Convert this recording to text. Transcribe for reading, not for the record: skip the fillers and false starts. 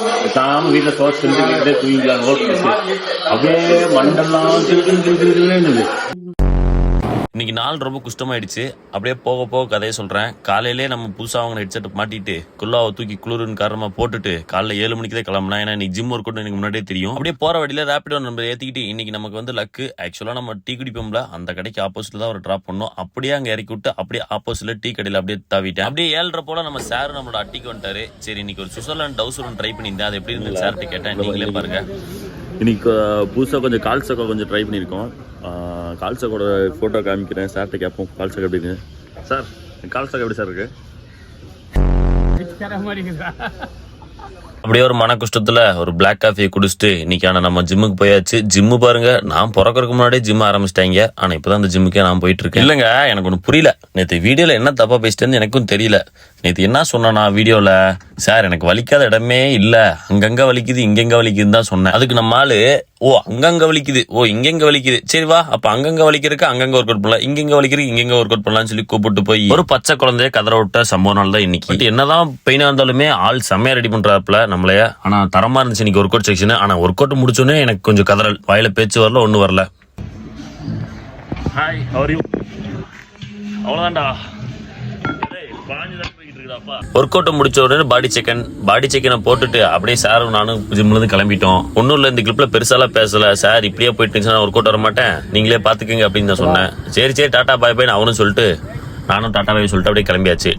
பேசாம வீட்டுல சோறு செஞ்சு வீட்டுல தூங்கிக்கலாம் அப்படியே மண்டெல்லாம் திருக்குன்னு. இன்னைக்கு நாள் ரொம்ப குஷ்டமாயிடுச்சு. அப்படியே போக போக கதையை சொல்றேன். காலையிலே நம்ம புதுசாக வாங்கின ஹெட்செட் மாட்டிட்டு குல்லாவை தூக்கி குளிர்னு காரணமா போட்டுட்டு காலைல 7 மணிக்கு தான் கிளம்புனா. ஏன்னா இன்னைக்கு ஜிம் ஒர்க் அவுட் எனக்கு முன்னாடியே தெரியும். அப்படியே போற வழியில ரேபிடோ நம்பர் ஏத்திக்கிட்டு இன்னைக்கு நமக்கு வந்து லக்கு. ஆக்சுவலா நம்ம டீ குடிப்போம்ல, அந்த கடைக்கு ஆப்போசிட்ல தான் ஒரு டிராப் பண்ணோம். அப்படியே அங்க இறக்கி விட்டு அப்படியே ஆப்போசிட்ல டீ கடையில அப்படியே தாவிட்டேன். அப்படியே 7:30 போல நம்ம சார் நம்மளோட அட்டிக்கு வந்துட்டாரு. சரி இன்னைக்கு ஒரு சுவிட்சர்லாந்து டவுசர் ஒன்று ட்ரை பண்ணியிருந்தேன். அது எப்படி இருந்து சார்கிட்ட கேட்டேன், நீங்களே பாருங்க. இன்னைக்கு புதுசாக கொஞ்சம் கால் சக்கா கொஞ்சம் ட்ரை பண்ணியிருக்கோம். கால் சக்கோட ஃபோட்டோ காமிக்கிறேன், சார்கிட்ட கேட்போம் கால் சக்கா எப்படி இருக்கு. சார் கால் சக்கா எப்படி சார் இருக்கு? அப்படியே ஒரு மன கஷ்டத்துல ஒரு பிளாக் காஃபியை குடிச்சிட்டு இன்னைக்கான நம்ம ஜிம்முக்கு போயாச்சு. ஜிம்மு பாருங்க, நான் பிறக்கறதுக்கு முன்னாடியே ஜிம் ஆரம்பிச்சிட்டாங்க. ஆனா இப்பதான் அந்த ஜிம்முக்கே நான் போயிட்டு இருக்கேன். இல்லங்க, எனக்கு ஒண்ணு புரியல. நேற்று வீடியோல என்ன தப்பா பேசிட்டேன்னு எனக்கும் தெரியல. நேற்று என்ன சொன்னா வீடியோல, சார் எனக்கு வலிக்காத இடமே இல்ல, அங்கங்க வலிக்குது இங்கெங்க வலிக்குதுன்னு தான் சொன்னேன். அதுக்கு நம்ம ஆளு, ஓ அங்கங்க வலிக்குது, ஓ இங்கெங்க வலிக்குது, சரி வா அப்ப அங்கங்க வலிக்கிறதுக்கு அங்கங்க ஒர்க் அவுட் பண்ணலாம், இங்கெங்க வலிக்கிறதுக்கு இங்கெங்க ஒர்க் அவுட் பண்ணலாம்னு சொல்லி கூப்பிட்டு போய் ஒரு பச்சை குழந்தைய கதற விட்ட சம்பவம் நாள் தான் இன்னைக்கு. பட் என்னதான் பெயினா இருந்தாலுமே ஆள் செம்மையா ரெடி பண்றாப்புல நம்மளைய. ஆனா தரமா இருந்துச்சு இன்னைக்கு ஒர்க் அவுட் செக்ஷன். ஆனா ஒர்க் அவுட் முடிச்சோன்னே எனக்கு கொஞ்சம் கதறல், வாயில பேச்சு வரல, ஒன்னும் வரல. Hi, how are you? அவ்வளவுதான்டா. ஒர்க் அவுட் முடிச்ச உடனே பாடி செக்கனை போட்டுட்டு அப்படியே சாரும் நானும் ஜிம்ல இருந்து கிளம்பிட்டோம். ஒன்னும் இல்ல, இந்த கிளிப்ல பெருசாலாம் பேசல. சார் இப்படியே போயிட்டு ஒர்க் அவுட் வர மாட்டேன், நீங்களே பாத்துக்கங்க அப்படின்னு நான் சொன்னேன். சரி டாட்டா பாய் பாய் அவனும் சொல்லிட்டு நானும் டாட்டா பாய் சொல்லிட்டு அப்படியே கிளம்பியாச்சு.